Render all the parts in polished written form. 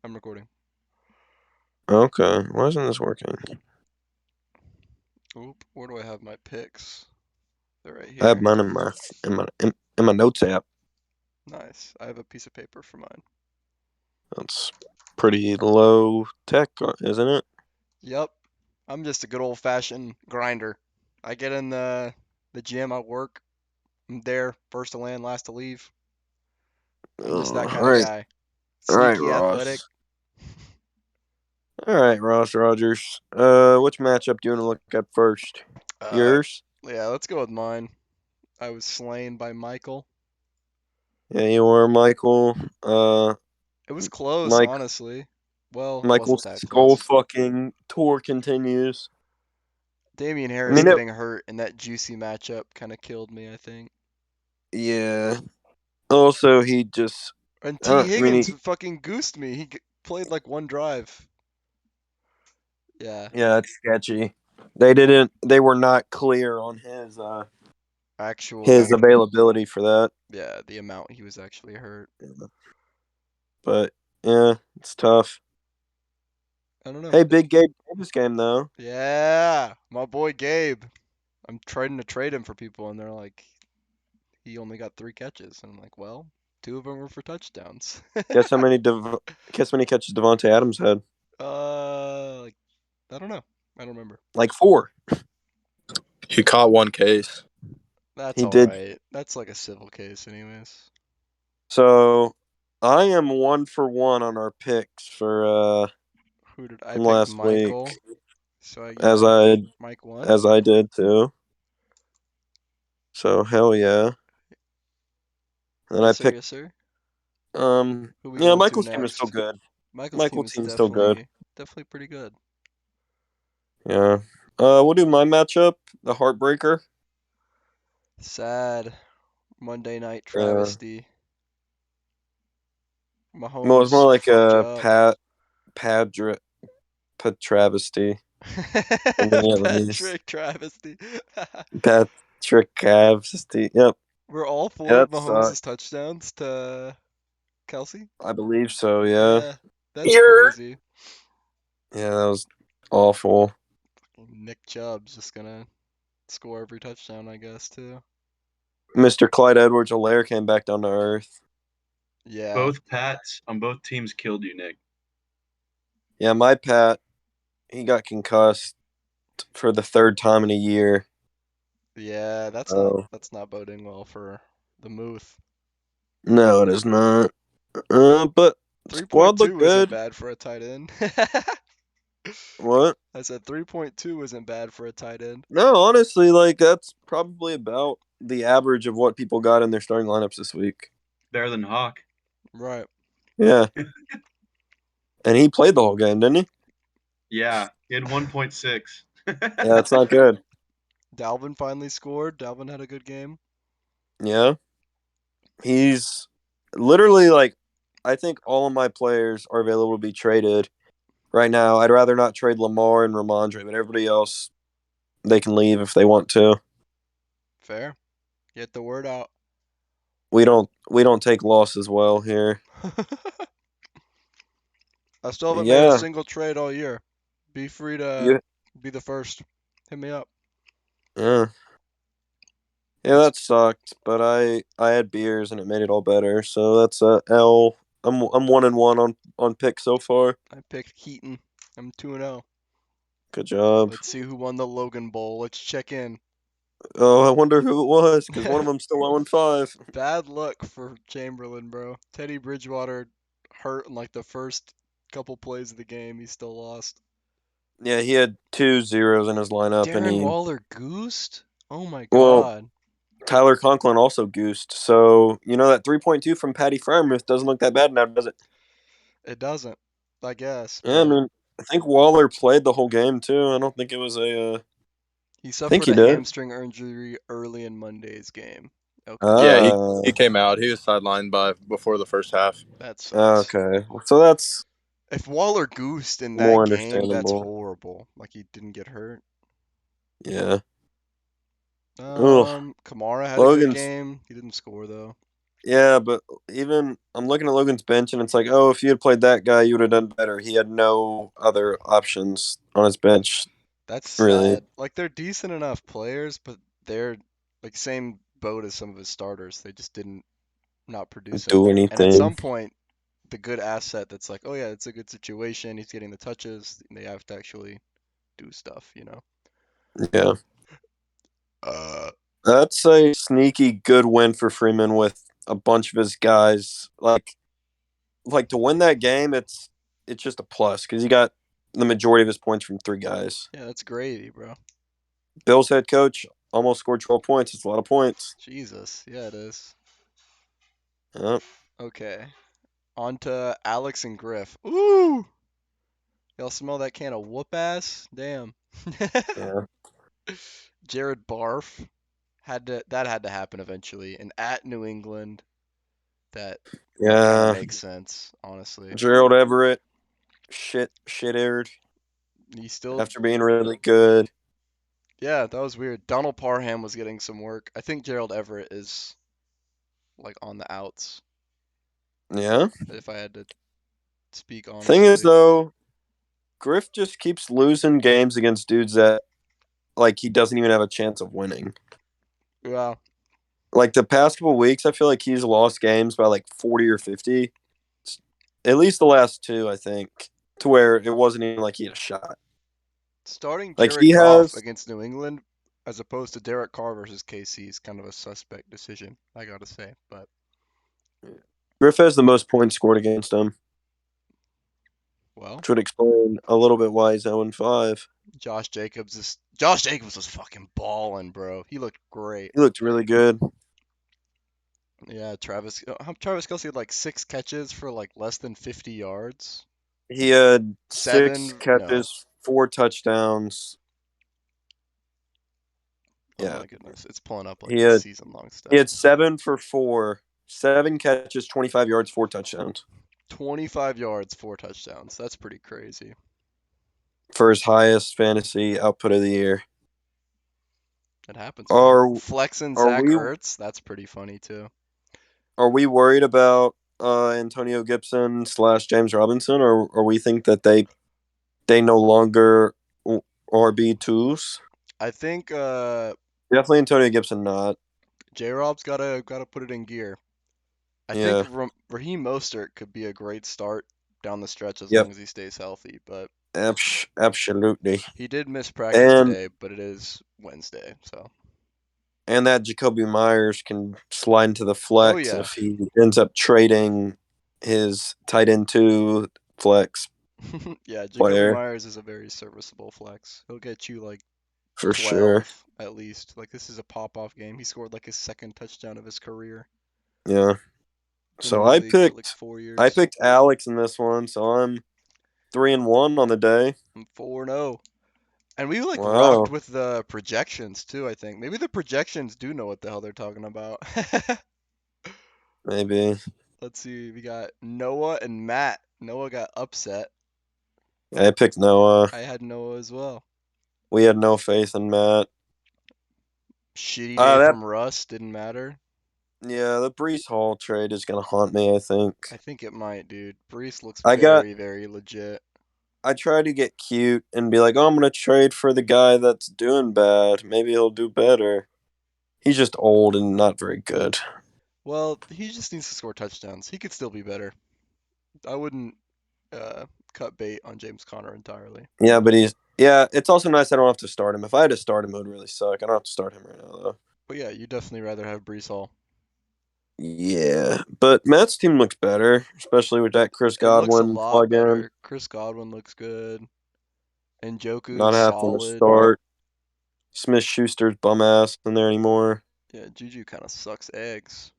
I'm recording. Okay, why isn't this working? Oop, where do I have my picks? They're right I have here. mine in my notes app. Nice. I have a piece of paper for mine. That's pretty low tech, isn't it? Yep. I'm just a good old-fashioned grinder. I get in the gym, I work. I'm there, first to land, last to leave. I'm just that kind of All guy. right, Sneaky athletic. Ross. All right, Ross Rogers. Which matchup do you want to look at first? Uh, Yours? yeah, let's go with mine. I was slain by Michael. Yeah, you were Michael. It was close, Mike. honestly. Well, it wasn't Michael's that skull close. fucking tour continues. Damian I Harris mean, getting hurt in that juicy matchup kind of killed me, I think. yeah. Also, he just. And I T. don't. I mean, Higgins fucking goosed me. Played like one drive. Yeah, yeah, it's sketchy. They didn't. They were not clear on his actual. availability for that. Yeah, the amount he was actually hurt. But yeah, it's tough. I don't know. Hey, big Gabe Davis game though. Yeah, my boy Gabe. I'm trying to trade him for people, and they're like, he only got 3 catches. And I'm like, well, 2 of them were for touchdowns. Guess how many guess how many catches Devontae Adams had? Like, I don't know. I don't remember. Like four. He caught one case. That's He all did. right. That's like a civil case, anyways. So I am 1 for 1 on our picks for Who did I from picked? last week, Michael. So as yeah, I Mike won. as I did too. So hell yeah. And I Yes, sir. picked Yes, sir. Who we yeah, going to Michael's team is still next? good. Michael's team Michael's is team is still good. definitely pretty good. Yeah. We'll do my matchup, the Heartbreaker. Sad Monday night Uh, travesty. well, it's more Mahomes like fucked you a up. Padra Travesty for me at least. Patrick travesty. Patrick Travesty. Yep. Were all Yeah, four of that Mahomes' sucked. touchdowns to Kelsey? I believe so. Yeah. Yeah, that's Yeah. crazy. Yeah, that was awful. Nick Chubb's just gonna score every touchdown, I guess, too. Mr. Clyde Edwards-Helaire came back down to earth. Yeah, Both Pats on both teams killed you, Nick. Yeah, my Pat, he got concussed for the third time in a year. yeah, Oh. that's not boding well for the Muth. No, it is not. But squad looked 3.2 isn't good. bad for a tight end. What? I said 3.2 isn't bad for a tight end. No, honestly, like that's probably about the average of what people got in their starting lineups this week. Better than Hawk. Right. Yeah, and he played the whole game, didn't he? Yeah, he had 1.6. Yeah, that's not good. Dalvin finally scored. Dalvin had a good game. Yeah, he's literally like, I think all of my players are available to be traded right now. I'd rather not trade Lamar and Ramondre, but everybody else they can leave if they want to. Fair. Get the word out. We don't take losses well here. I still haven't made a Yeah, single trade all year. Be free to you be the first. Hit me up. yeah. Yeah, that sucked, but I had beers and it made it all better. So that's a L. I'm 1-1 on picks so far. I picked Keaton. I'm 2-0. Good job. Let's see who won the Logan Bowl. Let's check in. Oh, I wonder who it was because one of them's still 0-5. Bad luck for Chamberlain, bro. Teddy Bridgewater hurt in like the first couple plays of the game. He still lost. Yeah, he had 2 zeros in his lineup, and Darren he Waller goosed? Oh my well god. Tyler Conklin also goosed. So that 3.2 from Patty Frymuth doesn't look that bad now, does it? It doesn't, I guess, Yeah, I but mean I think Waller played the whole game too. I don't think it was a. he I think suffered he a did. hamstring injury early in Monday's game. Okay, Yeah, he Ah, came out. He was sidelined by before the first half. that sucks. okay. So that's If Waller goosed in more that game, that's understandable. horrible. Like he didn't get hurt. Yeah. Oh, Kamara had a good Logan's. game. He didn't score though. Yeah, but even I'm looking at Logan's bench, and it's like, oh, if you had played that guy, you would have done better. He had no other options on his bench, That's really, sad. Like they're decent enough players, but they're like same boat as some of his starters. They just didn't not produce do enough. And at anything. some point, the good asset that's like, oh yeah, it's a good situation. He's getting the touches. They have to actually do stuff, you know. Yeah, Uh, that's a sneaky good win for Freeman with a bunch of his guys. Like to win that game, it's just a plus because he got the majority of his points from three guys. yeah, that's gravy, bro. Bill's head coach almost scored 12 points. It's a lot of points. Jesus, yeah, it is. Yeah, Okay, on to Alex and Griff. Ooh, y'all smell that can of whoop ass? Damn. yeah, Jared Barf had to happen eventually, and at New England, that kind of yeah. makes sense, honestly. Gerald Everett shit aired He still, after being really good. yeah, that was weird. Donald Parham was getting some work. I think Gerald Everett is like on the outs, Yeah. if I had to speak Thing is honestly. though, Griff just keeps losing games against dudes that like he doesn't even have a chance of winning. Yeah, Like the past couple weeks, I feel like he's lost games by like 40 or 50. At least the last two, I think, to where it wasn't even like he had a shot. starting Like Jared he Goff has, against New England as opposed to Derek Carr versus KC is kind of a suspect decision, I gotta say. But Griff has the most points scored against him, well, which would explain a little bit why he's 0-5. Josh Jacobs was fucking balling, bro. He looked great. He looked really good. Yeah, Travis Kelce had like 6 catches for like less than 50 yards. He had six Seven, no. catches, 4 touchdowns. Oh Yeah, my goodness, it's pulling up like he his had season-long he had stats. 7 for 4, 7 catches, 25 yards, 4 touchdowns 25 yards, 4 touchdowns. That's pretty crazy. for his highest fantasy output of the year. It happens, man. Are Flexing are Zach we Ertz, that's pretty funny too. are we worried about Antonio Gibson slash James Robinson, or we think that they no longer RB2s? I think Definitely Antonio Gibson not. J-Rob's gotta put it in gear. I think Yeah. Raheem Mostert could be a great start down the stretch as long Yep. as he stays healthy, but Absolutely. he did miss practice And today, but it is Wednesday, so. and that Jacoby Myers can slide into the Oh flex yeah. if he ends up trading his tight end to flex Yeah, Jacoby player Myers is a very serviceable flex. He'll get you like for sure. 12 at least. Like this is a pop-off game. He scored like his second touchdown of his career. Yeah. Been in So the I league for like picked 4 I years. picked Alex in this one, so I'm 3-1 on the day. I'm 4-0. And we like rocked Wow. with the projections too, I think. Maybe the projections do know what the hell they're talking about. Maybe. Let's see. We got Noah and Matt. Noah got upset. I picked Noah. I had Noah as well. We had no faith in Matt. Shitty day That from Russ. Didn't matter. yeah, the Brees Hall trade is gonna haunt me, I think. I think it might, dude. Brees looks I got very, very legit. I try to get cute and be like, oh, I'm gonna trade for the guy that's doing bad. Maybe he'll do better. He's just old and not very good. Well, he just needs to score touchdowns. He could still be better. I wouldn't uh, cut bait on James Conner entirely. Yeah, but it's also nice I don't have to start him. If I had to start him, it would really suck. I don't have to start him right now though. But yeah, you definitely rather have Brees Hall. Yeah, but Matt's team looks better, especially with that Chris It looks a Godwin lot plug-in, better. Chris Godwin looks good. Njoku not is having to solid. start Smith Schuster's bum ass in there anymore. Yeah, Juju kind of sucks eggs.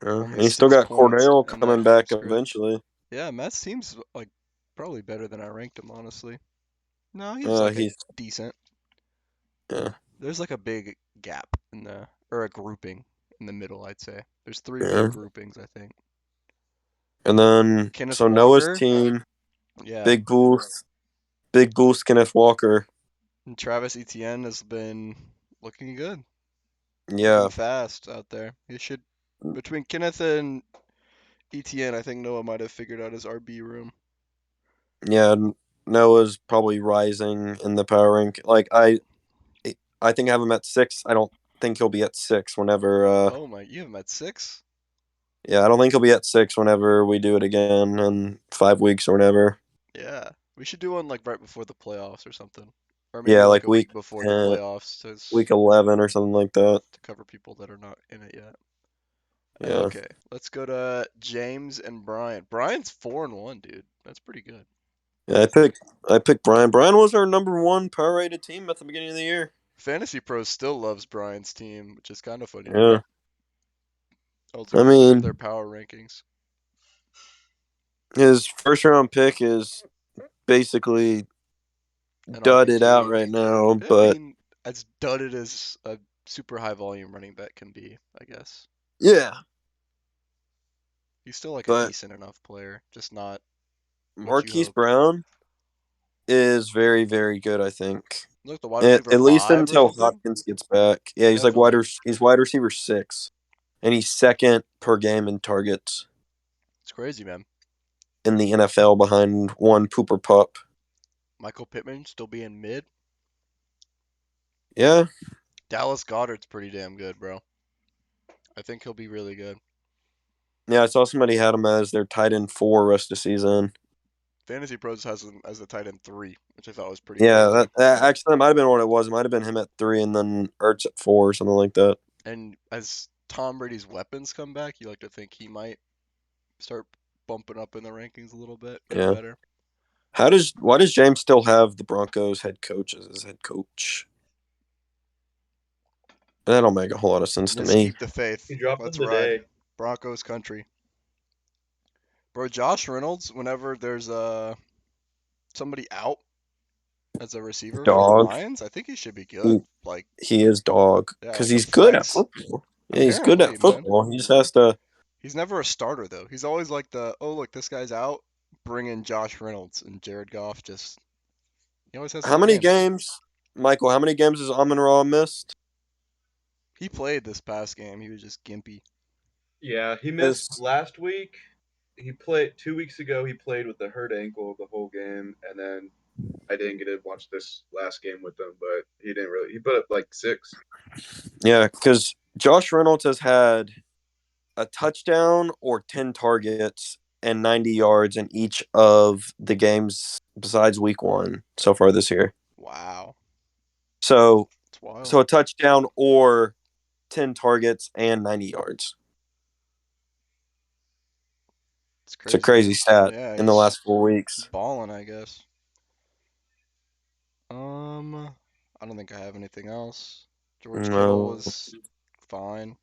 And Only he's still six got points Cordell in that coming game back script. eventually. Yeah, Matt's team's like probably better than I ranked him, honestly. No, he's like a He's decent. yeah, There's like a big gap in the or a grouping in the middle, I'd say. There's three big yeah. groupings, I think. And then Kenneth so Noah's Walker, team, yeah, big boost, big boost. Kenneth Walker. and Travis Etienne has been looking good, looking Yeah, fast out there. He should Between Kenneth and ETN, I think Noah might have figured out his RB room. Yeah, Noah's probably rising in the power rank. Like I think I have him at 6. I don't think he'll be at 6 whenever. Oh my, you have him at 6? Yeah, I don't think he'll be at 6 whenever we do it again in 5 weeks or whatever. Yeah. We should do one like right before the playoffs or something. Or maybe Yeah, like like a week before the 10, playoffs week 11 or something like that. to cover people that are not in it yet. Yeah, Okay, let's go to James and Brian. Brian's 4-1, dude. That's pretty good. yeah. I picked Brian. Brian was our number one power rated team at the beginning of the year. Fantasy Pros still loves Brian's team, which is kind of funny to me. Yeah, I was I looking over their mean power rankings. his first round pick is basically An dudded out RB2. right now, I but mean, as dudded as a super high volume running back can be, I guess. yeah, He's still like a but decent enough player, just not what you Marquise hoped. Brown is very, very good. I think Look, the wide at, receiver at least 5 or until something? Hopkins gets back. Yeah, he's like Definitely. he's wide receiver 6, and he's second per game in targets It's crazy, man. in the NFL behind one Pooper Pup. Michael Pittman still being mid. Yeah, Dallas Goddard's pretty damn good, bro. I think he'll be really good. yeah. I saw somebody had him as their tight end 4 rest of the season. Fantasy Pros has him as the tight end 3, which I thought was pretty Yeah, crazy. that actually that might have been what it was. It might have been him at 3 and then Ertz at 4 or something like that. And as Tom Brady's weapons come back, you like to think he might start bumping up in the rankings a little bit, get Yeah. better. Why does James still have the Broncos head coach as his head coach? That don't make a whole lot of sense to Just me. keep the faith. He dropped him Let's ride. today. Broncos country. Bro, Josh Reynolds, whenever there's somebody out as a receiver for the Dog. Lions, I think he should be good. He, Like, he is dog yeah, because like a he's good at flex. football. Yeah, he's good Apparently, at man. football. He just has to. He's never a starter though. He's always like the, oh look, this guy's out. Bring in Josh Reynolds and Jared Goff. Just he always has How some many games. games, Michael? How many games has Amon Ra missed? He played this past game. He was just gimpy. Yeah, he missed This last week. He played 2 weeks ago. He played with a hurt ankle the whole game, and then I didn't get to watch this last game with him, but he didn't really. He put up like 6. Yeah, because Josh Reynolds has had a touchdown or 10 targets and 90 yards in each of the games besides week 1 so far this year. Wow, So it's wild. so a touchdown or 10 targets and 90 yards. It's It's a crazy, crazy man. stat Yeah, in the he's last 4 weeks. balling, I guess. I don't think I have anything else. George Kittle No. was fine.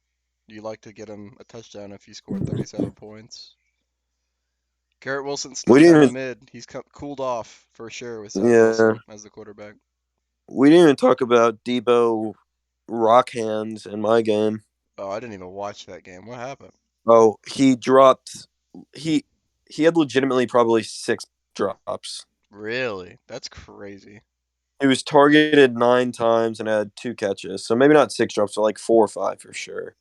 You like to get him a touchdown if he scored 37 points. Garrett Wilson's still We didn't kind of even mid. He's cooled off for sure with Zach yeah. Wilson as the quarterback. We didn't even talk about Debo rock hands in my game. Oh, I didn't even watch that game. What happened? Oh, he dropped he he had legitimately probably 6 drops. Really? That's crazy. He was targeted 9 times and had 2 catches. So maybe not 6 drops, but like 4 or 5 for sure.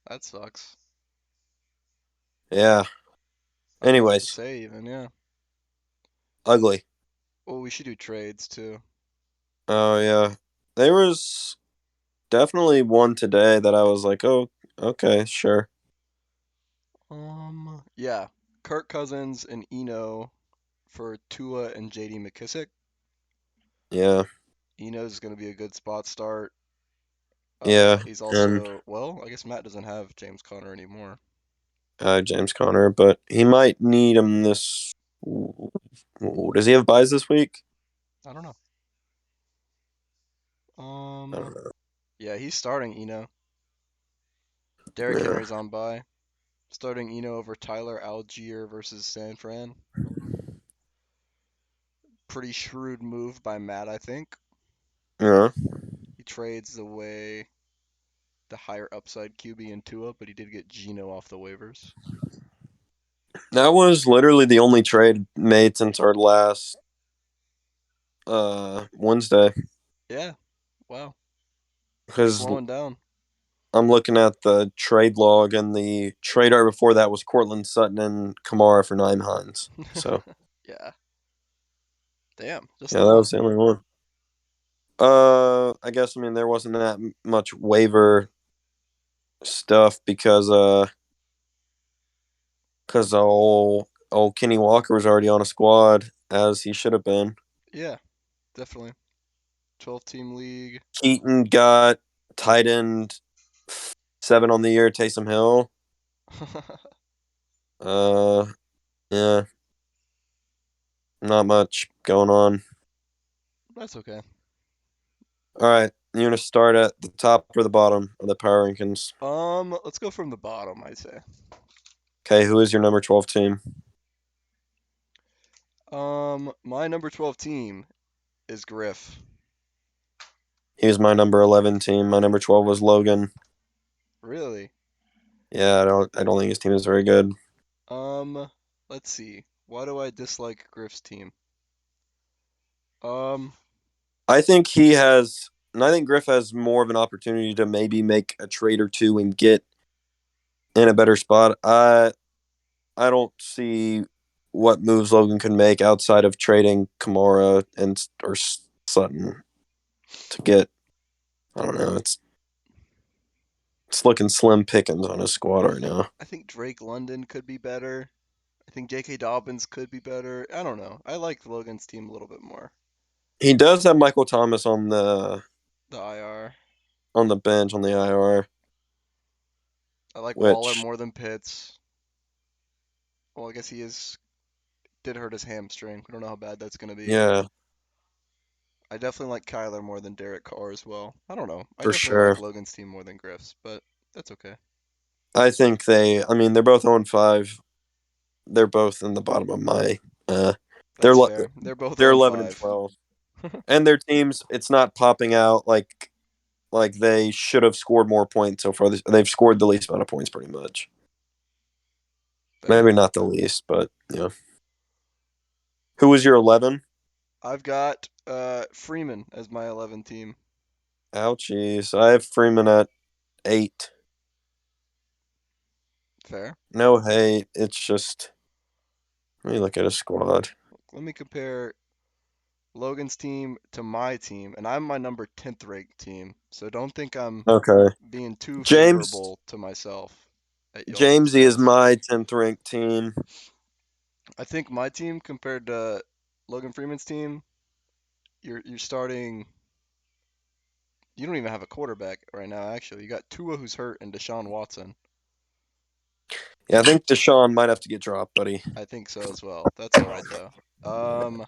That sucks. Yeah. I don't know what to Anyways, say even, yeah. ugly. Well, we should do trades too. Oh yeah. There was definitely one today that I was like, oh, okay, sure. Yeah. Kirk Cousins and Eno for Tua and JD McKissick. Yeah. Eno's going to be a good spot start. Yeah. He's And also, well, I guess Matt doesn't have James Conner anymore. James Conner, but he might need him this. Does he have buys this week? I don't know. I don't know. Yeah, he's starting Eno. Derrick Yeah. Henry's on bye. Starting Eno over Tyler Algier versus San Fran. Pretty shrewd move by Matt, I think. Yeah. He trades away the higher upside QB in Tua, but he did get Geno off the waivers. That was literally the only trade made since our last Wednesday Yeah, wow. Things because slowing down. I'm looking at the trade log, and the trader before that was Cortland Sutton and Kamara for Nine Hines. So Yeah. Damn, just yeah, the that one. was the only one. I guess there wasn't that much waiver stuff because old Kenny Walker was already on a squad as he should have been. Yeah, definitely. 12-team league. Keaton got tight end 7 on the year. Taysom Hill. Uh, yeah, not much going on. That's okay. All right, you want to start at the top or the bottom of the power rankings? Let's go from the bottom, I'd say. Okay, who is your number 12 team? My number 12 team is Griff. He was my number 11 team. My number 12 was Logan. Really? Yeah, I don't think his team is very good. Um, let's see. Why do I dislike Griff's team? Um, I think he has, and I think Griff has more of an opportunity to maybe make a trade or two and get in a better spot. I don't see what moves Logan can make outside of trading Kamara and or Sutton to get. I don't know. It's looking slim pickings on his squad I right think now. I think Drake London could be better. I think J.K. Dobbins could be better. I don't know. I like Logan's team a little bit more. He does have Michael Thomas on the The IR. bench on the IR, I like Waller which more than Pitts. Well, I guess he did hurt his hamstring. We don't know how bad that's gonna be. yeah, I definitely like Kyler more than Derek Carr as well. I don't know. I for definitely like sure. Logan's team more than Griff's, but that's okay. I think they're both on 5. They're both in the bottom of my uh they're That's fair. They're both they're 0 11 and 5. 12. And their teams, it's not popping out like they should have scored more points so far. They've scored the least amount of points pretty much. Fair. Maybe not the least, but yeah. Who was your 11? I've got Freeman as my 11 team. Ouchies. I have Freeman at 8. Fair. No hate. It's just, let me look at a squad. Let me compare Logan's team to my team, and I'm my number 10th ranked team, so don't think I'm Okay. being too James favorable to myself at y'all's Jamesy is expense. my 10th ranked team. I think my team compared to Logan Freeman's team, you're starting. You don't even have a quarterback right now. Actually, you got Tua who's hurt and Deshaun Watson. Yeah, I think Deshaun might have to get dropped, buddy. I think so as well. That's all right though.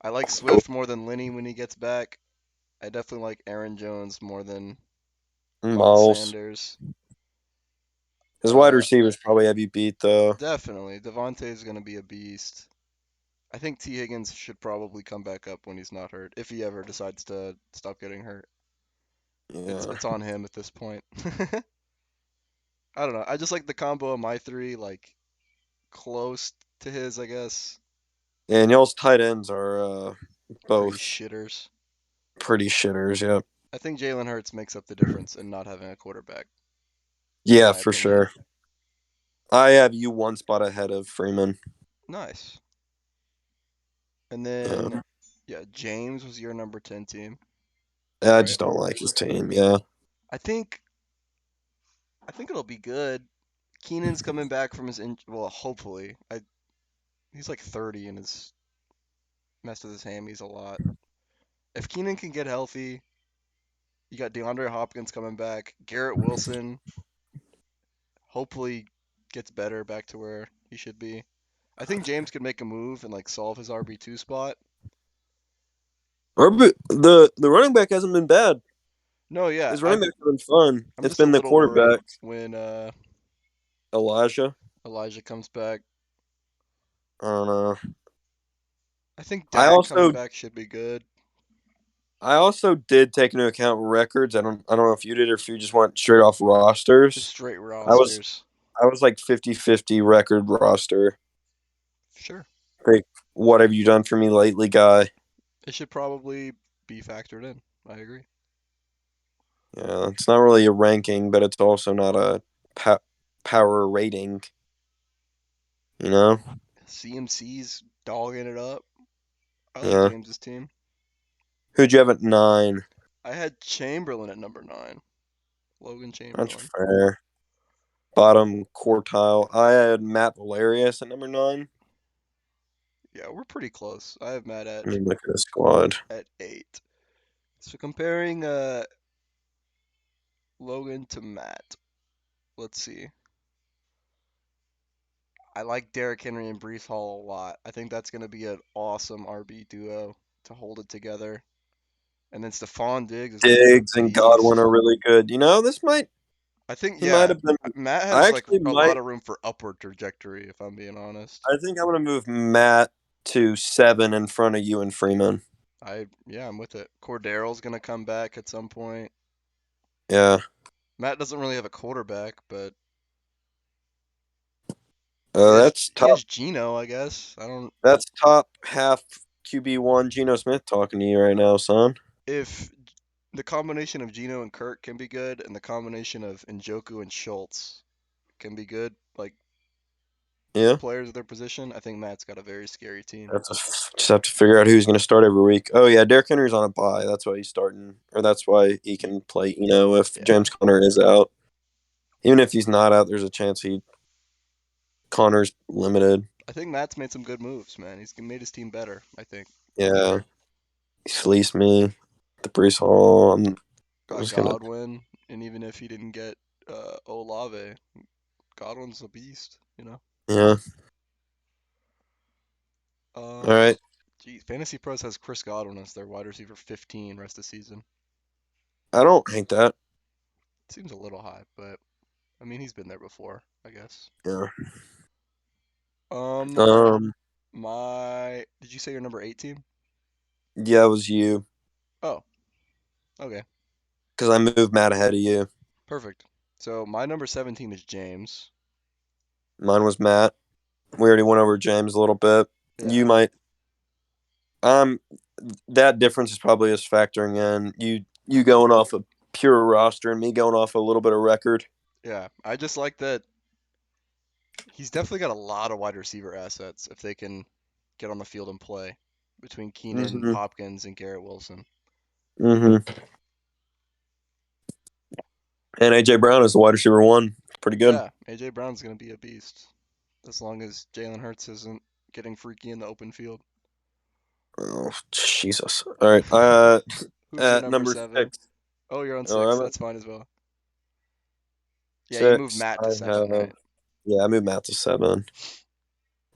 I like Swift more than Lenny when he gets back. I definitely like Aaron Jones more than Miles Miles. Sanders. His wide Uh, receivers probably have you beat, though. Definitely Devontae is gonna be a beast. I think T Higgins should probably come back up when he's not hurt, if he ever decides to stop getting hurt. It's Yeah. it's on him at this point. I don't know. I just like the combo of my three, like close to his, I guess. And y'all's tight ends are Pretty both shitters. pretty shitters, yeah. I think Jalen Hurts makes up the difference in not having a quarterback, in Yeah, my for opinion. sure. I have you one spot ahead of Freeman. Nice. And Yeah. then, yeah, James was your number 10 team, I right? just don't like his team, yeah. I think I think it'll be good. Keenan's coming back from his well, hopefully. He's like 30 and has messed with his hammies a lot. If Keenan can get healthy, you got DeAndre Hopkins coming back. Garrett Wilson hopefully gets better back to where he should be. I think James could make a move and like solve his RB2 spot. The running back hasn't been bad. No, yeah, His running backs have been fun. I'm It's just a been the little worried quarterback, when Elijah. Elijah comes back. I don't know. I think I Dak coming also back should be good. I also did take into account records. I don't know if you did or if you just went straight off Just rosters. straight I was rosters. I was like 50-50 record roster. Sure. Like, what have you done for me lately, guy? It should probably be factored in. I agree. Yeah, it's not really a ranking, but it's also not a power rating. You know? CMC's dogging it up. I like Yeah. James's team. Who'd you have at 9? I had Chamberlain at number 9. Logan That's Chamberlain. fair. Bottom quartile. I had Matt Valerius at number 9. Yeah, we're pretty close. I have Matt Let me look at the squad. at 8. So comparing Logan to Matt, let's see. I like Derrick Henry and Brees Hall a lot. I think that's going to be an awesome RB duo to hold it together. And then Stephon Diggs is going to be a Diggs and Godwin beast. are really good. You know, this might I think, he might yeah, have been. Matt I has like actually a might. lot of room for upward trajectory, if I'm being honest. I think I'm gonna move Matt to 7 in front of you and Freeman. Yeah, I'm with it. Cordarrelle's going to come back at some point. Yeah. Matt doesn't really have a quarterback, but That's he top. has Geno, I guess. I don't That's top half QB1 Geno Smith talking to you right now, son. if the combination of Geno and Kirk can be good, and the combination of Njoku and Schultz can be good, like Yeah. players of their position, I think Matt's got a very scary team. Just have to figure out who's going to start every week. Oh yeah, Derrick Henry's on a bye. That's why he's starting, or that's why he can play. You know, if Yeah, James Conner is out, even if he's not out, there's a chance Connor's limited. I think Matt's made some good moves, man. He's made his team better, I think. Yeah, he fleeced me. The Brees Hall. I'm Got just gonna. Godwin, and even if he didn't get Olave, Godwin's a beast, you know. Yeah. All Um, right. Gee, Fantasy Pros has Chris Godwin as their wide receiver 15 rest of the season. I don't hate that. Seems a little high, but I mean he's been there before, I guess. Yeah. Um, Um. did you say your number 8 team? Yeah, it was you Oh, okay, because I moved Matt ahead of you. perfect. So my number 7 team is James. Mine was Matt. We already went over James a little bit. You Yeah, might. Um. That difference is probably just factoring in you going off a pure roster and me going off a little bit of record. yeah. I just like that he's definitely got a lot of wide receiver assets if they can get on the field and play between Keenan, Mm-hmm. Hopkins, and Garrett Wilson. Mm-hmm. And AJ Brown is the wide receiver 1. Pretty good. Yeah, AJ Brown's gonna be a beast as long as Jalen Hurts isn't getting freaky in the open field. Oh Jesus! All right. Who's your At number number 7? 6. Oh, you're on Oh, 6. I'm at That's fine as well. Yeah, you moved 6. Matt I to 7, have. right? Yeah, I moved Matt to 7.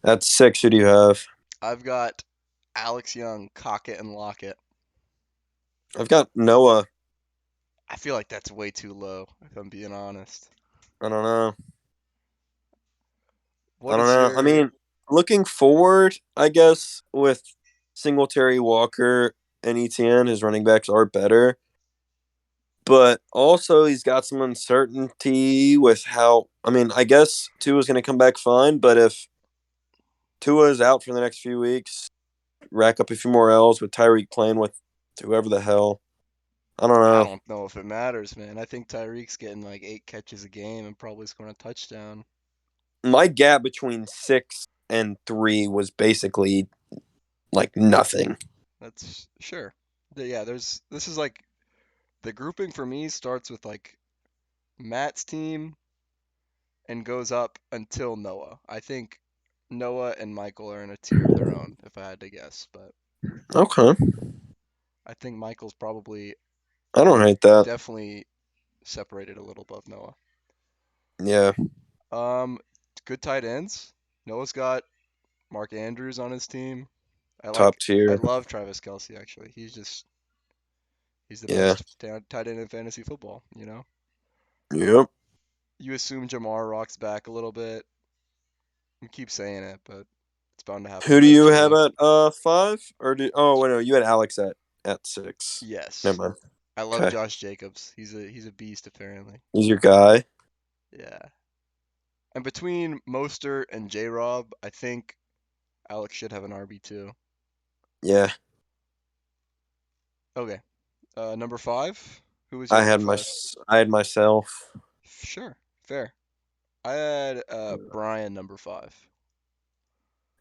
At 6, who do you have? I've got Alex Young, Cockett, and Lockett. I've got Noah. I feel like that's way too low, if I'm being honest. I don't know. I What don't is know. I your mean, looking forward, I guess with Singletary, Walker, and ETN, his running backs are better. But also, he's got some uncertainty with how. I mean, I guess Tua's going to come back fine, but if Tua is out for the next few weeks, rack up a few more L's with Tyreek playing with whoever the hell. I don't I know. don't know if it matters, man. I think Tyreek's getting like 8 catches a game and probably scoring a touchdown. My gap between 6 and 3 was basically like nothing. That's sure. Yeah, this is like the grouping for me starts with like Matt's team and goes up until Noah. I think Noah and Michael are in a tier of their own, if I had to guess, but Okay. I think Michael's probably I don't hate that. definitely separated a little above Noah. Yeah. Um, good tight ends. Noah's got Mark Andrews on his team. I Top like I tier. love Travis Kelsey actually. He's the Yeah. best tight end in fantasy football, you know. Yep. You assume Jamar rocks back a little bit. I keep saying it, but it's bound to happen Who do you have eventually. at 5? Or oh wait no, you had Alex at 6. Yes. Never mind. I love Okay. Josh Jacobs. He's a beast apparently. He's your guy. Yeah. And between Mostert and J-Rob, I think Alex should have an RB2. Yeah. Okay. Number 5. Who was your I number had my five? I had myself. Sure, fair. I had Brian number five.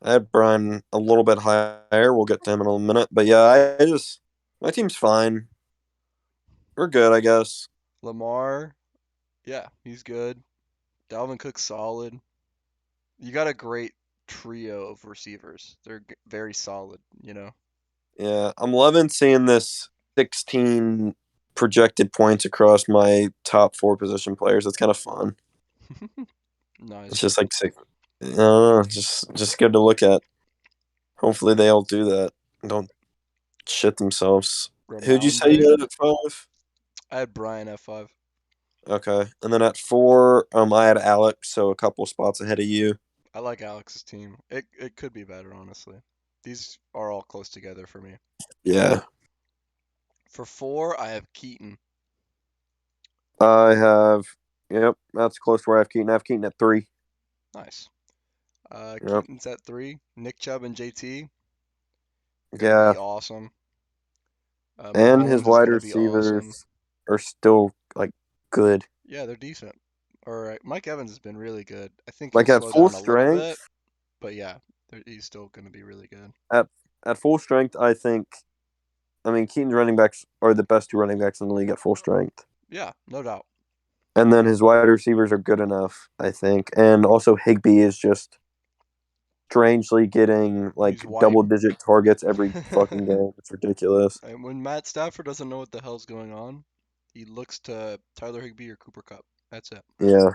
I had Brian a little bit higher. We'll get to him in a minute. But yeah, I just my team's fine. We're good, I guess. Lamar, yeah, he's good. Dalvin Cook's solid. You got a great trio of receivers. They're very solid, you know. Yeah, I'm loving seeing this 16 projected points across my top four position players. It's kind of fun. It's Nice. just like six. I don't know, just good to look at. Hopefully they all do that. Don't shit themselves. Who'd you say Ramondre, you had at 5? I had Brian at five. Okay, and then at 4, I had Alex, so a couple spots ahead of you. I like Alex's team. It could be better, honestly. These are all close together for me. Yeah, For four, I have Keaton. I have. Yep, that's close to where I have Keaton at 3. Nice. Yep, Keaton's at three. Nick Chubb and JT gonna yeah, be awesome. and his Mahomes is wide gonna be awesome. receivers are still like good. Yeah, they're decent. All right, Mike Evans has been really good. I think he'll Like at slow full down a little bit, strength, but yeah, he's still gonna be really good. at at full strength, I think. I mean, Keaton's running backs are the best two running backs in the league at full strength, Yeah, no doubt. and then his wide receivers are good enough, I think, and also Higby is just strangely getting like He's white. double-digit targets every fucking game. It's ridiculous. And when Matt Stafford doesn't know what the hell's going on, he looks to Tyler Higbee or Cooper Cup. That's it. Yeah,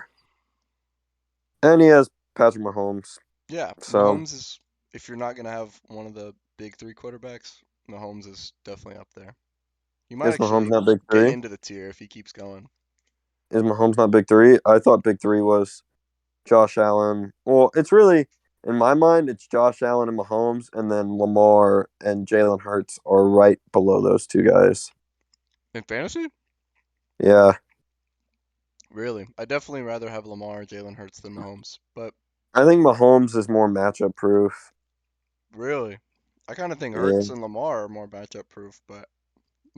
and he has Patrick Mahomes, Yeah, so Mahomes is, if you're not gonna have one of the big three quarterbacks, Mahomes is definitely up there. He might is Mahomes actually not big get three? into the tier if he keeps going. Is Mahomes not big three? I thought big three was Josh Allen. Well, it's really in my mind, it's Josh Allen and Mahomes, and then Lamar and Jalen Hurts are right below those two guys. In fantasy? Yeah, Really? I definitely rather have Lamar or Jalen Hurts than Mahomes. But I think Mahomes is more matchup proof. really, I kind of think Yeah, Hurts and Lamar are more matchup proof, but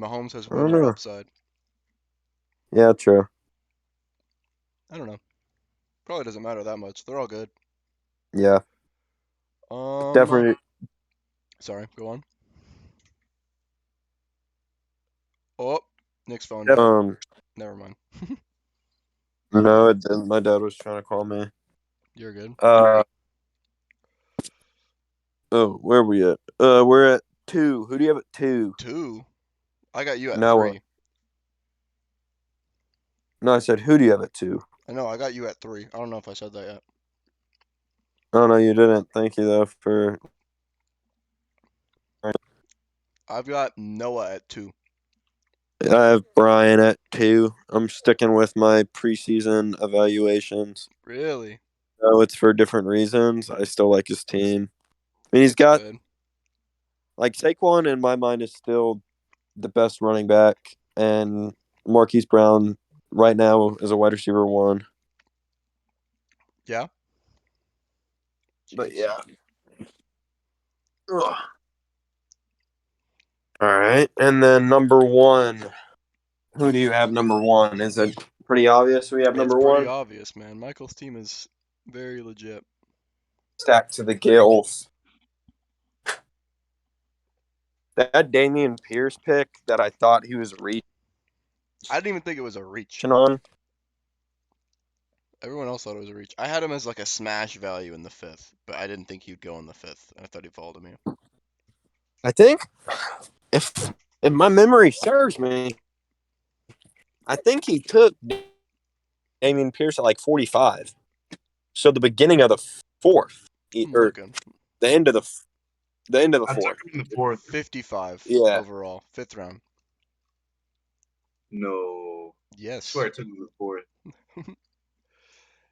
Mahomes has I way don't more know. upside. Yeah, true. I don't know. Probably doesn't matter that much. They're all good. Yeah, Um, definitely. sorry, go on. Oh, Nick's phone died. Never mind. No, it didn't. My dad was trying to call me. You're good. Uh, oh, where are we at? We're at 2. Who do you have at 2? Two. I got you at Now what? three. No, I said who do you have at 2? I know, I got you at three. I don't know if I said that yet. Oh no, you didn't. Thank you though for. I've got Noah at two. I have Brian at 2. I'm sticking with my preseason evaluations. Really? No, it's for different reasons. I still like his team. I mean, he's That's got good. like Saquon in my mind is still the best running back, and Marquise Brown right now is a wide receiver 1. Yeah? But Jeez. yeah. Ugh. All right, and then number 1. Who do you have number 1? Is it pretty obvious we have It's number pretty 1? obvious, man. Michael's team is very legit. Stacked to the gills. That Damian Pierce pick that I thought he was reaching I didn't even think it was a reach. on. Everyone else thought it was a reach. I had him as like a smash value in the fifth, but I didn't think he'd go in the fifth. I thought he followed me. I think if if my memory serves me, I think he took Damian Pierce at like 45. So the beginning of the fourth, I'm or looking. the end of the end of the I took fourth. him in the fourth. 55 Yeah, overall, fifth round. No, I Yes. swear I took him in the fourth.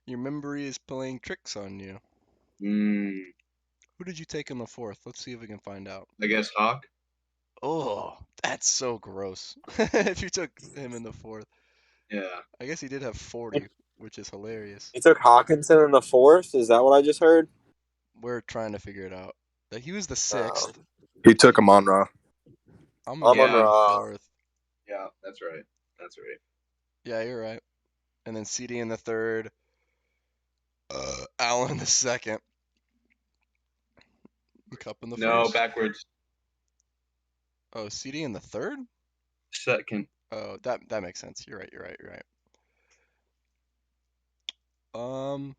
Your memory is playing tricks on you. Mm, Who did you take in the fourth? Let's see if we can find out. I guess Hawk. Oh, that's so gross. If you took him in the fourth. Yeah. I guess he did have 40, which is hilarious. he took Hawkinson in the fourth. Is that what I just heard? We're trying to figure it out. That he was the Oh, sixth. He took Amon Ra. Amon Amon Ra Yeah. in the Ra. fourth. Yeah, that's right. That's right. Yeah, you're right. And then CD in the third, Allen in the second, and Cup in the No, first. backwards. Oh, CD in the third? Second. Oh, that makes sense. You're right. You're right. You're right. Um,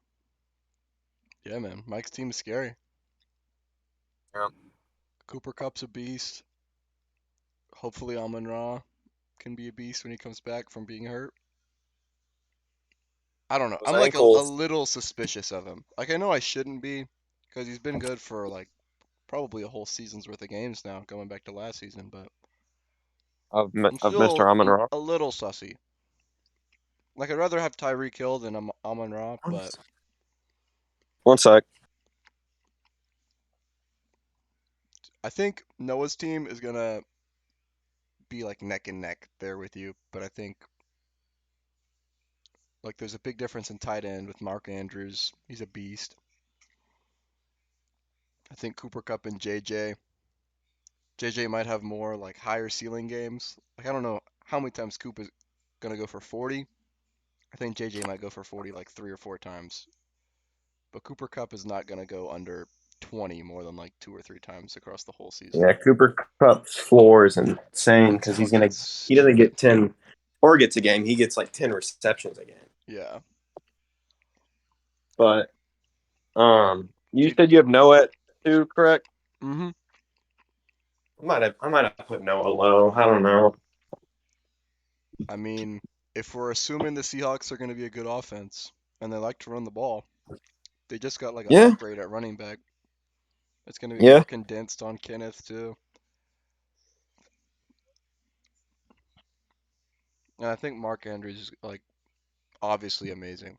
yeah, man. Mike's team is scary. Yeah. Cooper Cup's a beast. Hopefully, Amon Ra can be a beast when he comes back from being hurt. I don't know. Those I'm like a ankles. little suspicious of him. Like I know I shouldn't be, because he's been good for like probably a whole season's worth of games now, going back to last season. But I'm Of Mr. still Amon Ra. a little sussy. Like I'd rather have Tyreek Hill than Amon Ra, but One sec. I think Noah's team is gonna be like neck and neck there with you. But I think like there's a big difference in tight end with Mark Andrews. He's a beast. I think Cooper Cup and JJ. JJ might have more like higher ceiling games. Like I don't know how many times Coop is gonna go for 40. I think JJ might go for 40 like 3 or 4 times. But Cooper Cup is not gonna go under 20 more than like 2 or 3 times across the whole season. Yeah, Cooper Cup's floor is insane It's because fucking he doesn't get stupid. 10 targets a game. He gets like 10 receptions a game. Yeah. But you J- said you have Noah at two, correct? mm-hmm. I might have put Noah low. I don't know. I mean, if we're assuming the Seahawks are gonna be a good offense and they like to run the ball, they just got like an Yeah, upgrade at running back. It's gonna be yeah, more condensed on Kenneth too. And I think Mark Andrews is like obviously amazing.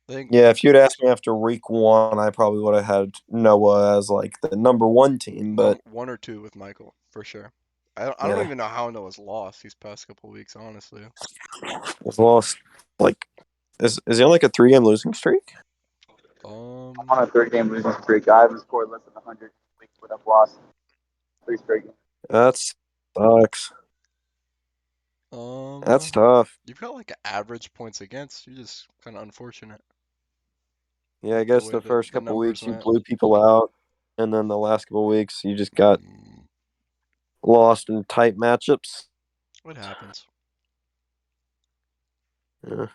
I think yeah. If you'd asked me after week one, I probably would have had Noah as like the number one team. But one or two with Michael for sure. I don't yeah, even know how Noah's lost these past couple weeks, honestly. was lost. Like, is he on like a 3 game losing streak? I'm Um, on a 3 game losing streak. I haven't scored less than 100 weeks, but I've lost 3 straight games. That sucks. That's um, tough. you've got like average points against. You're just kind of unfortunate Yeah, I with the guess way the that first the couple numbers weeks you went. blew people out, and then the last couple weeks you just got Mm, lost in tight matchups. what happens? Yeah.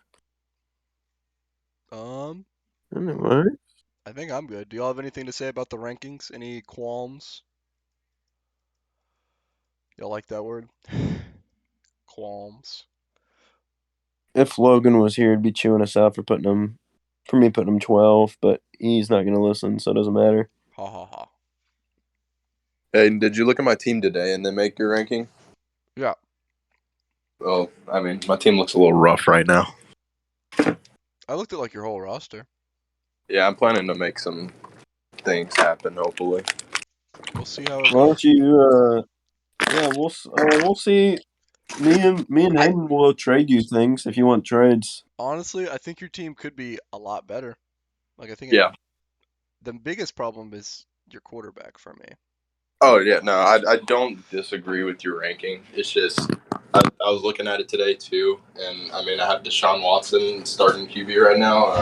Um, Anyway, I think I'm good. Do y'all have anything to say about the rankings? Any qualms? Y'all like that word? Qualms. if Logan was here, he'd be chewing us out for me putting him 12, but he's not going to listen, so it doesn't matter. Ha ha ha. Hey, did you look at my team today and then make your ranking? Yeah. Well, I mean, my team looks a little rough right now. I looked at like your whole roster. Yeah, I'm planning to make some things happen, hopefully. We'll see how it Why don't goes. you? Yeah, we'll see. Me and I Hayden will trade you things if you want trades. honestly, I think your team could be a lot better. Like I think Yeah. the biggest problem is your quarterback for me. Oh, yeah, no, I don't disagree with your ranking. It's just, I was looking at it today, too, and I mean, I have Deshaun Watson starting QB right now.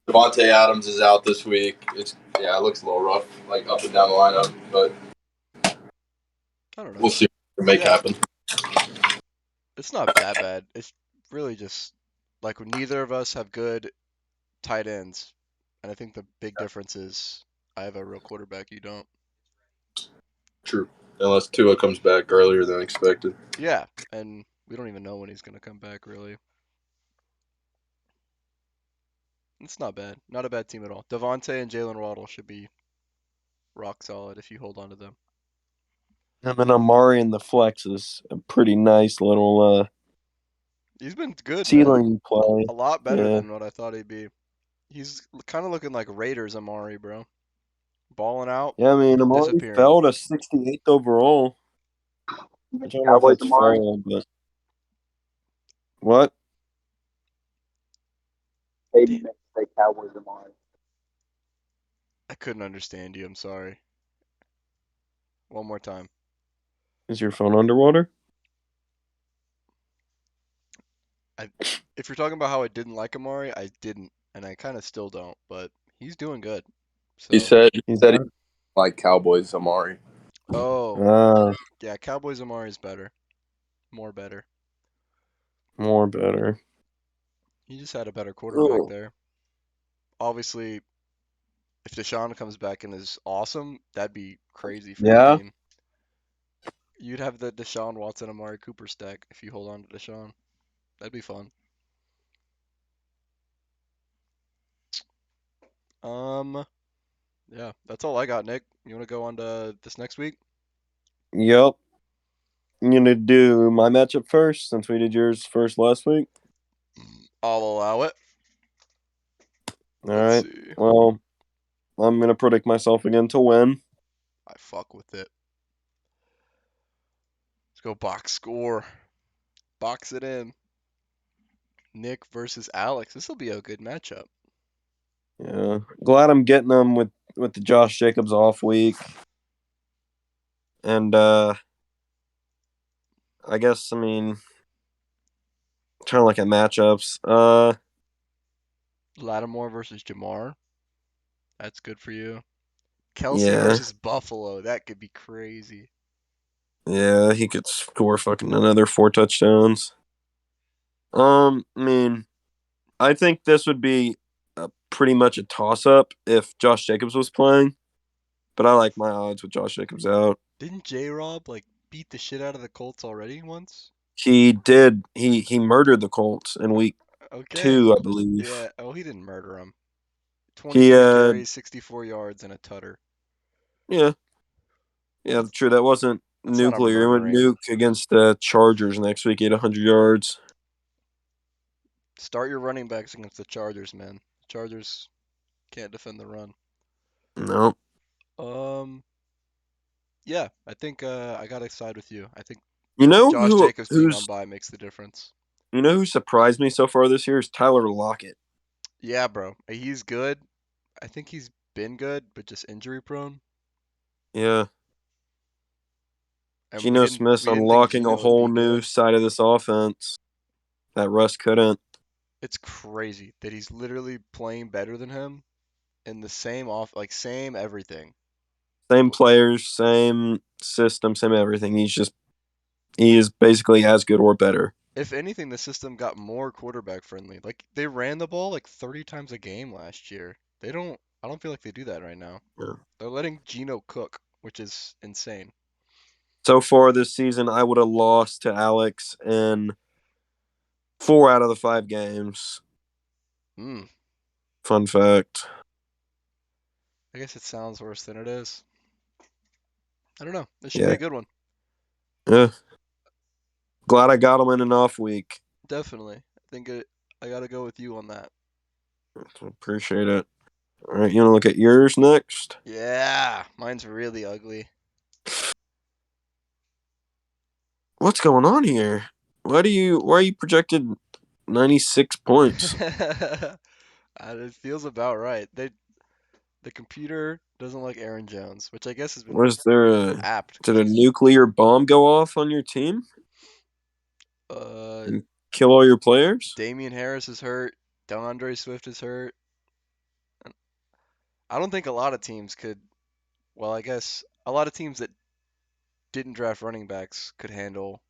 Devontae Adams is out this week. Yeah, it looks a little rough, like up and down the lineup, but I don't know. we'll see what we can make Yeah, happen. it's not that bad. It's really just like neither of us have good tight ends, and I think the big difference is I have a real quarterback. You don't. True. Unless Tua comes back earlier than expected. Yeah, and we don't even know when he's gonna come back. Really, it's not bad. Not a bad team at all. Devontae and Jalen Waddle should be rock solid if you hold on to them. And then Amari in the flex is a pretty nice little He's been good, man. ceiling A, play. a lot better Yeah. than what I thought he'd be. He's kind of looking like Raiders Amari, bro. Balling out, Yeah, I mean, Amari disappearing. fell to 68th overall. I don't know if Cowboys that's tomorrow. fall, but what? Hayden Damn, meant to say Cowboys tomorrow. I couldn't understand you. I'm sorry. One more time. Is your phone underwater? If you're talking about how I didn't like Amari, I didn't, and I kind of still don't, but he's doing good. He So, said he He's said he not. like Cowboys Amari. oh, Uh, yeah, Cowboys Amari is better, more better. more better. He just had a better quarterback Oh, there. Obviously, if Deshaun comes back and is awesome, that'd be crazy for your yeah. team. You'd have the Deshaun Watson Amari Cooper stack if you hold on to Deshaun. That'd be fun. Um, yeah, that's all I got, Nick. You want to go on to this next week? Yep. I'm gonna do my matchup first since we did yours first last week. I'll allow it. All Let's right. see. Well, I'm gonna predict myself again to win. I fuck with it. Let's go box score. Box it in. Nick versus Alex. This will be a good matchup. Yeah. Glad I'm getting them with the Josh Jacobs off week. And I guess trying to look at matchups. Lattimore versus Jamar. That's good for you. Kelsey Yeah. versus Buffalo. That could be crazy. Yeah, he could score fucking another 4 touchdowns. I mean, I think this would be pretty much a toss up if Josh Jacobs was playing, but I like my odds with Josh Jacobs out. Didn't J Rob like beat the shit out of the Colts already once? He did. He murdered the Colts in week Okay. 2, I believe. Yeah. Oh, he didn't murder him. He 26 carries, 64 yards, and a tutter. yeah, yeah, That's true. That wasn't that's not a nuclear. He went murdering. nuke against the Chargers next week. He had 100 yards. Start your running backs against the Chargers, man. The Chargers can't defend the run. No. Um, yeah, I think I gotta side with you. I think You know Josh Jacobs being on who's bye makes the difference. who surprised me so far this year is Tyler Lockett. Yeah, bro, he's good. I think he's been good, but just injury prone. Yeah. And Geno Smith's we didn't think unlocking a Gino would whole be new good. side of this offense that Russ couldn't. It's crazy that he's literally playing better than him in the same like same everything. Same players, same system, same everything. He is basically as good or better. If anything, the system got more quarterback friendly. Like they ran the ball like 30 times a game last year. They don't. I don't feel like they do that right now. Yeah. They're letting Gino cook, which is insane. So far this season, I would have lost to Alex in 4 out of the 5 games. Hmm. Fun fact. I guess it sounds worse than it is. I don't know. This should be Yeah. a good one. Yeah. Glad I got him in an off week. Definitely. I gotta go with you on that. Appreciate it. All right, you want to look at yours next? Yeah, mine's really ugly. What's going on here? Why are you projected 96 points? It feels about right. The computer doesn't like Aaron Jones, which I guess has been Was there a apt did because a he's nuclear bomb go off on your team uh and kill all your players? Damian Harris is hurt, DeAndre Swift is hurt. I don't think a lot of teams could. Well, I guess a lot of teams that didn't draft running backs could handle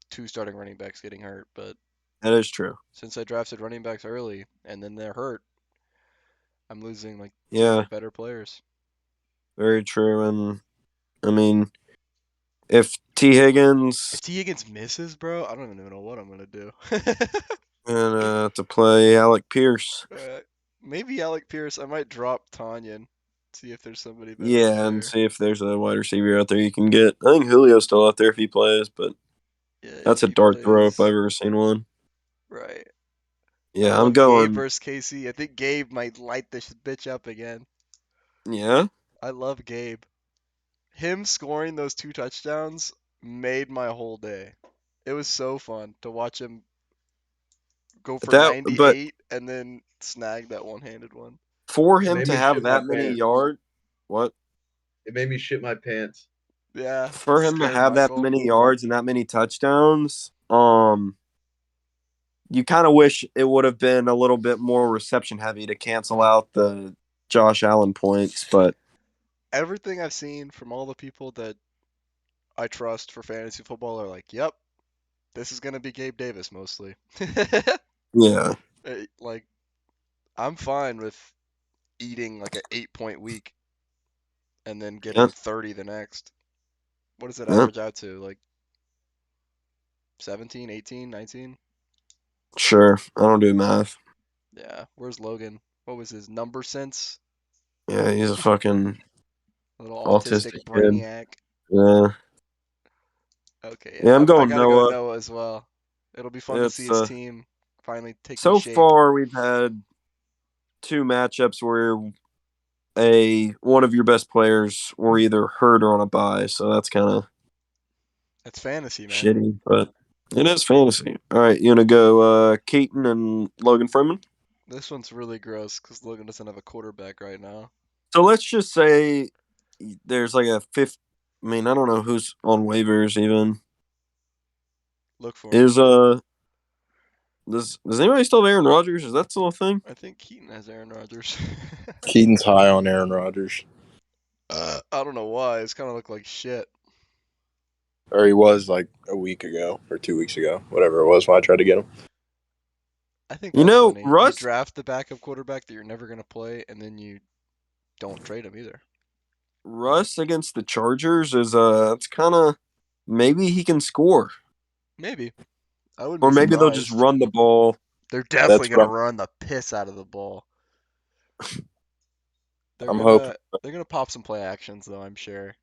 two starting running backs getting hurt, but That is true. since I drafted running backs early and then they're hurt, I'm losing like two of my Yeah, better players. very true. And I mean, if T If Higgins T Higgins misses, bro, I don't even know what I'm gonna do. and to play Alec Pierce, uh, Maybe Alec Pierce. I might drop Tanyan, see if there's somebody better out yeah, and there. see if there's a wide receiver out there you can get. I think Julio's still out there if he plays, but Yeah, if that's a he dart throw if I've plays, ever seen one. right. I Yeah, I'm love Gabe going. versus Casey. I think Gabe might light this bitch up again. Yeah, I love Gabe. Him scoring those two touchdowns made my whole day. It was so fun to watch him go for but 98 and then snag that one-handed one. for It him made to me have shit my that many pants. yards, what? It made me shit my pants. Yeah, For him to scared have that Michael. many yards and that many touchdowns, you kind of wish it would have been a little bit more reception heavy to cancel out the Josh Allen points, but Everything I've seen from all the people that I trust for fantasy football are like, yep, this is gonna be Gabe Davis mostly. yeah. Like, I'm fine with eating like an 8 point week and then Yeah, getting 30 the next. What does it yeah, average out to? Like 17, 18, 19? sure. I don't do math. Yeah. Where's Logan? What was his number sense? Yeah, he's a fucking Little autistic autistic kid. brainiac. Yeah, Okay, yeah. yeah. I'm I going gotta go Noah. Noah as well. It'll be fun to see It's his team finally taking so shape. far we've had two matchups where one of your best players were either hurt or on a bye, so that's kind of It's fantasy, man. shitty, but it is fantasy. All right, you gonna go Keaton and Logan Freeman? This one's really gross because Logan doesn't have a quarterback right now. So let's just say there's like a fifth. I mean, I don't know who's on waivers even. Look for him. Is does anybody still have Aaron Rodgers? Is that still a thing? I think Keaton has Aaron Rodgers. Keaton's high on Aaron Rodgers, I don't know why. It's kind of look like shit. or he was like a week ago or 2 weeks ago, whatever it was when I tried to get him. I think You that's know, funny. You Russ draft the backup quarterback that you're never gonna play, and then you don't trade him either. Russ against the Chargers is it's kind of maybe he can score, Maybe. I wouldn't or be maybe they'll just surprised. run the ball. They're definitely That's gonna what run the piss out of the ball. They're I'm hoping. gonna pop some play actions though, I'm sure.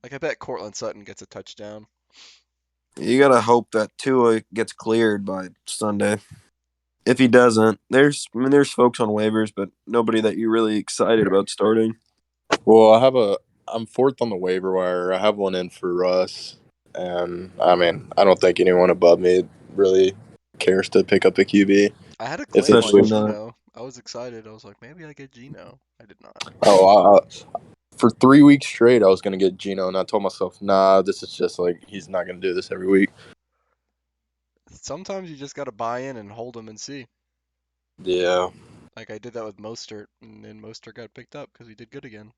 Like I bet Cortland Sutton gets a touchdown. You gotta hope that Tua gets cleared by Sunday. If he doesn't, there's folks on waivers, but nobody that you're really excited about starting. Well, I'm fourth on the waiver wire. I have one in for Russ, and I mean, I don't think anyone above me really cares to pick up a QB. I had a If they claim on Especially do, not. Gino. I was excited. I was like, maybe I get Gino. I did not. oh, for 3 weeks straight, I was gonna get Gino, and I told myself, nah, this is just like he's not gonna do this every week. Sometimes you just gotta buy in and hold him and see. Yeah, Like I did that with Mostert, and then Mostert got picked up because he did good again.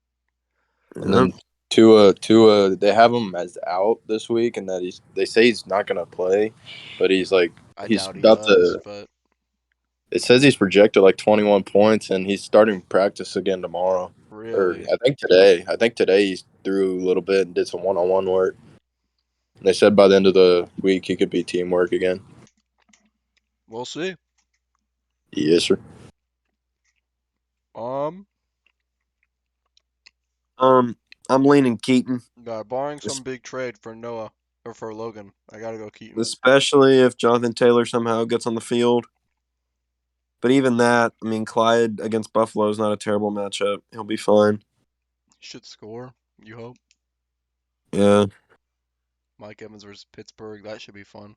and Yeah. then Tua, they have him as out this week, and that they say he's not gonna play, but I he's doubt he about does, to. but It says he's projected like 21 points, and he's starting practice again tomorrow. Or really, I think today. I think today he threw a little bit and did some one-on-one work. And they said by the end of the week he could be teamwork again. we'll see. Yes, sir. Um, I'm leaning Keaton, barring some big trade for Noah or for Logan, I gotta go Keaton. especially if Jonathan Taylor somehow gets on the field. But even that, I mean, Clyde against Buffalo is not a terrible matchup. He'll be fine. Should score. You hope. Yeah. Mike Evans versus Pittsburgh. That should be fun.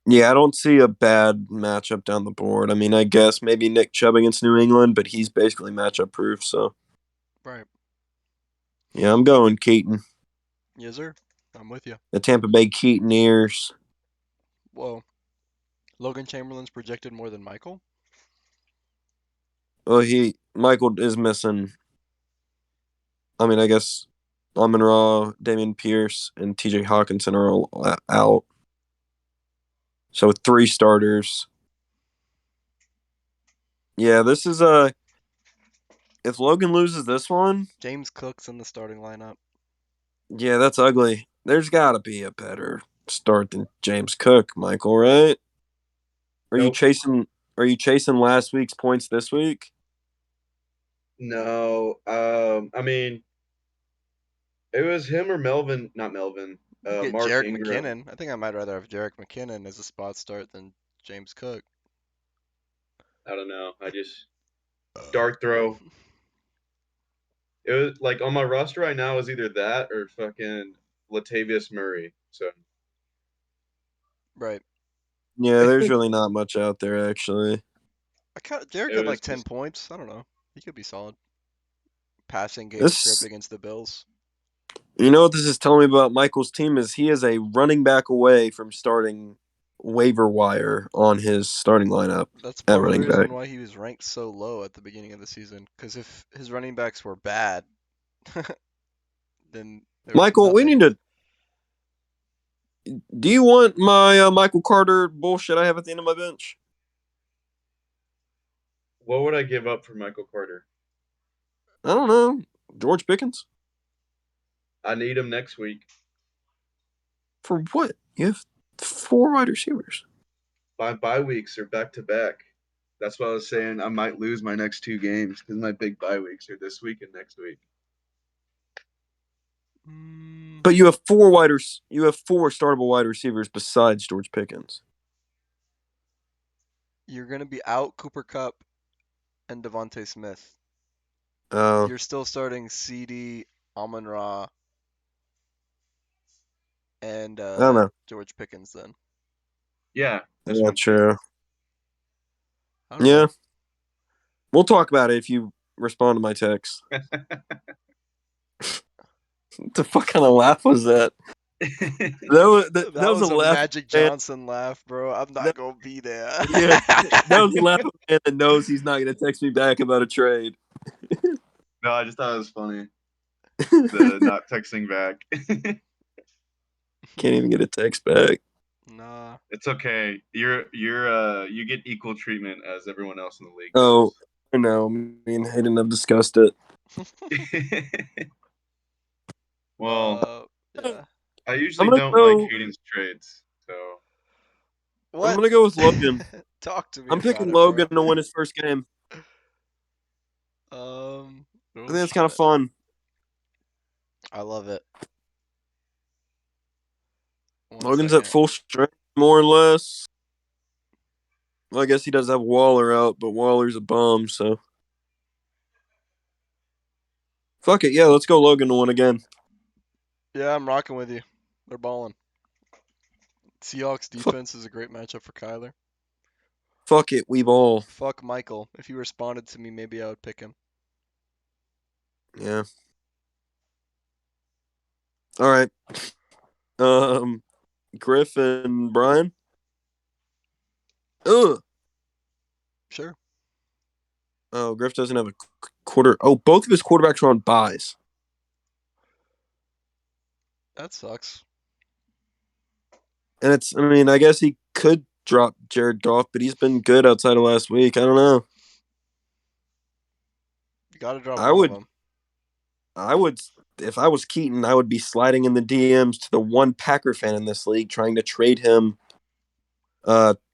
Yeah, I don't see a bad matchup down the board. I mean, I guess maybe Nick Chubb against New England, but he's basically matchup proof. So, Right. yeah, I'm going Keaton. Yes, sir. I'm with you. The Tampa Bay Keatoneers. Whoa. Logan Chamberlain's projected more than Michael. Well, Michael is missing. I mean, I guess Amon Ra, Damian Pierce, and TJ Hawkinson are all out. So 3 starters. Yeah, this is a. If Logan loses this one, James Cook's in the starting lineup. yeah, that's ugly. There's got to be a better start than James Cook, Michael, right? Are you Nope. chasing are you chasing last week's points this week? No. I mean, it was him or Melvin, not Melvin. You get Mark Jarek Ingram. McKinnon. I think I might rather have Jarek McKinnon as a spot start than James Cook. I don't know. I just dart throw. It was like on my roster right now is either that or fucking Latavius Murray. So Right. Yeah, there's really not much out there actually. Jarek it had was like 10 just points. I don't know. He could be solid. Passing game script This against the Bills. You know what this is telling me about Michael's team is he is a running back away from starting waiver wire on his starting lineup That's at part of the running back. reason why he was ranked so low at the beginning of the season. Because if his running backs were bad, then there was Michael, we nothing. need to. Do you want my Michael Carter bullshit I have at the end of my bench? What would I give up for Michael Carter? I don't know. George Pickens? I need him next week. For what? You have 4 wide receivers. My bye weeks are back to back. That's why I was saying I might lose my next 2 games because my big bye weeks are this week and next week. But you have you have 4 startable wide receivers besides George Pickens. You're gonna be out Cooper Kupp and Devontae Smith. Oh, You're still starting CD, Amon Ra, and I don't know. George Pickens. Then Yeah, that's what Yeah, I'm saying. true. I don't Yeah, know. we'll talk about it if you respond to my text. What the fuck kind of laugh was that? That That was a was a laugh, Magic man. Johnson laugh, bro. I'm not That, gonna be there. yeah, that was a laugh of a man that knows he's not going to text me back about a trade. No, I just thought it was funny. The not texting back. Can't even get a text back. Nah. It's okay. You get equal treatment as everyone else in the league Oh, I know. Me and Hayden have discussed it. does. Well, Yeah. I I'm usually gonna don't like go. Hayden's trades, so I'm What? gonna go with Logan. Talk to me I'm about picking it, bro. Logan to win his first game. Oh I think it's kind of shit. fun. I love it. 1 Logan's at second. full strength, more or less. Well, I guess he does have Waller out, but Waller's a bum, so. Fuck it, yeah, let's go Logan to win again. Yeah, I'm rocking with you. They're balling. Seahawks Fuck, defense is a great matchup for Kyler. fuck it, we ball. Fuck Michael. If he responded to me, maybe I would pick him. Yeah. All right. Um, Griff and Brian. Ugh. Sure. Oh, Griff doesn't have a quarter. Oh, both of his quarterbacks are on buys. That sucks. And I mean, I guess he could drop Jared Goff, but he's been good outside of last week. I don't know. You gotta drop I one of would, them. I would, if I was Keaton, I would be sliding in the DMs to the one Packer fan in this league, trying to trade him, Aaron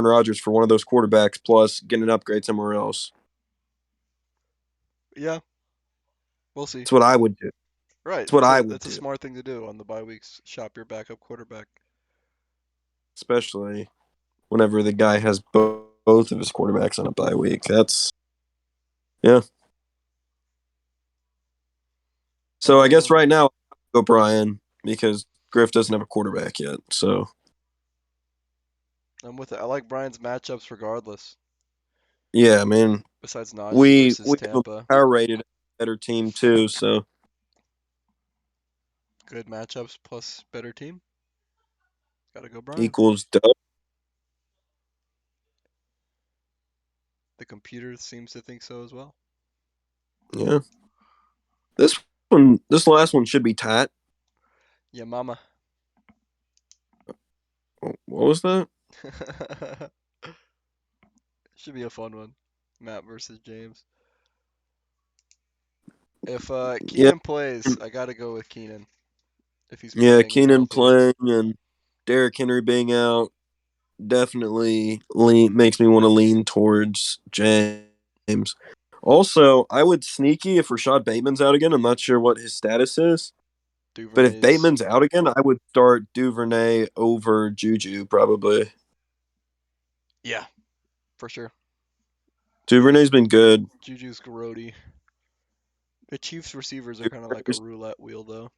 Rodgers for one of those quarterbacks, plus get an upgrade somewhere else. Yeah. We'll see. That's what I would do. Right. That's what I would That's a do, smart thing to do on the bye weeks. Shop your backup quarterback. especially whenever the guy has both of his quarterbacks on a bye week. Yeah. So I guess right now, I'll go Brian because Griff doesn't have a quarterback yet. So I'm with it. I like Brian's matchups regardless. yeah, I mean, Besides Najee we versus have a Tampa. power rated better team too. So Good matchups plus better team. Gotta go Brian. equals dub. The computer seems to think so as well. Yeah. This last one should be tight. Yeah, mama. What was that? Should be a fun one. Matt versus James. If Yeah, Keenan plays, I gotta go with Keenan. If he's yeah. playing and Keenan healthy. playing and Derrick Henry being out definitely makes me want to lean towards James. Also, I would sneaky if Rashad Bateman's out again. I'm not sure what his status is. But if Duvernay's. Bateman's out again, I would start Duvernay over Juju probably. Yeah, for sure. Duvernay's been good. Juju's grody. The Chiefs receivers are kind of like a roulette wheel, though.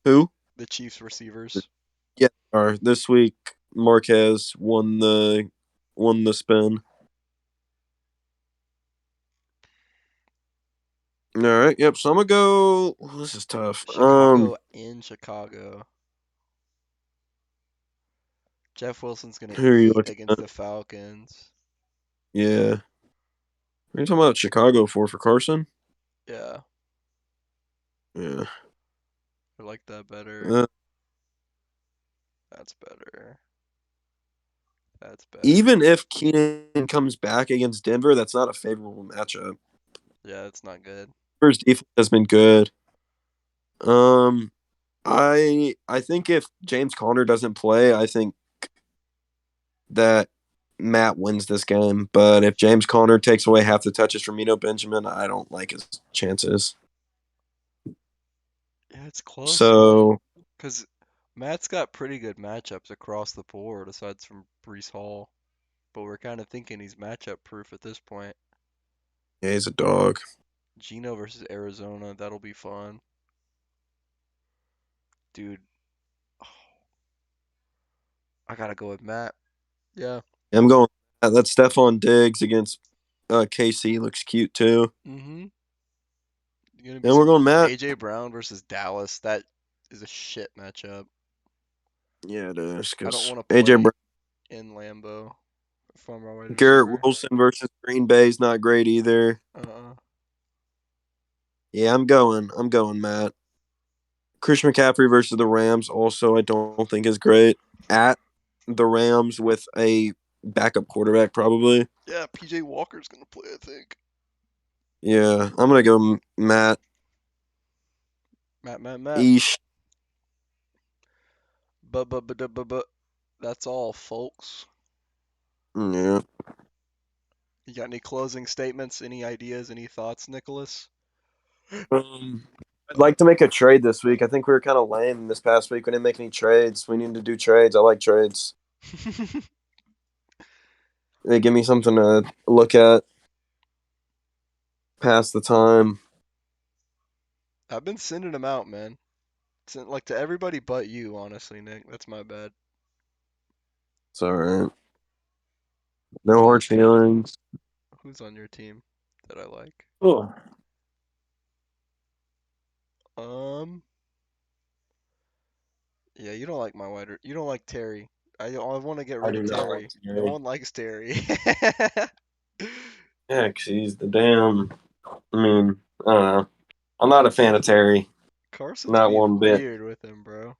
Who? The Chiefs receivers. Yeah, are this week Marquez won the spin. All right. Yep. So I'm gonna go. Oh, this is tough. Chicago in Chicago. Jeff Wilson's gonna Who are you eat looking against at? the Falcons. Yeah. What are you talking about Chicago for Carson? Yeah, Yeah. I like that better. Uh, That's better. That's better. even if Keenan comes back against Denver, that's not a favorable matchup. Yeah, that's not good. Denver's defense has been good. Um, I think if James Conner doesn't play, I think that Matt wins this game. But if James Conner takes away half the touches from Eno Benjamin, I don't like his chances. Yeah, it's close, man. So Because Matt's got pretty good matchups across the board, aside from Brees Hall. But we're kind of thinking he's matchup proof at this point. yeah, he's a dog. Geno versus Arizona, that'll be fun. Dude, I gotta go with Matt. Yeah. I'm going. That Stephon Diggs against KC looks cute too. Mm-hmm. Gonna be And we're some going Matt. AJ Brown versus Dallas. That is a shit matchup. Yeah, it is I don't because want to AJ play Brown, in Lambeau for my wide Garrett receiver. Wilson versus Green Bay's not great either. Uh-uh. Yeah, I'm going Matt. Christian McCaffrey versus the Rams also I don't think is great. At the Rams with a backup quarterback probably. Yeah, PJ Walker's gonna play, I think. Yeah, I'm gonna go Matt. Matt. Eesh. But. That's all, folks. Yeah. You got any closing statements? Any ideas? Any thoughts, Nicholas? I'd like to make a trade this week. I think we were kind of lame this past week. We didn't make any trades. We need to do trades. I like trades. They give me something to look at, pass the time. I've been sending them out, man. Like to everybody but you, honestly, Nick. That's my bad. It's all right. No hard Who's feelings. who's on your team that I like? Oh, Um, yeah, you don't like my wider. You don't like Terry. I want to get I rid do of not like Terry. No Terry. one likes Terry. Yeah, 'cause he's the damn. I mean, I don't know. I'm not a fan of Terry. Carson's Not being one bit. weird with him, bro.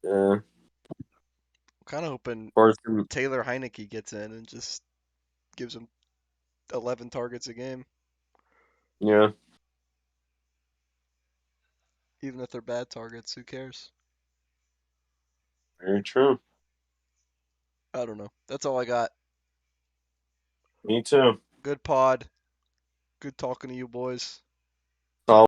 Yeah. I'm kind of hoping Carson, Taylor Heineke gets in and just gives him 11 targets a game, yeah, even if they're bad targets. Who cares? very true. I don't know. That's all I got. Me too. Good pod. Good talking to you boys.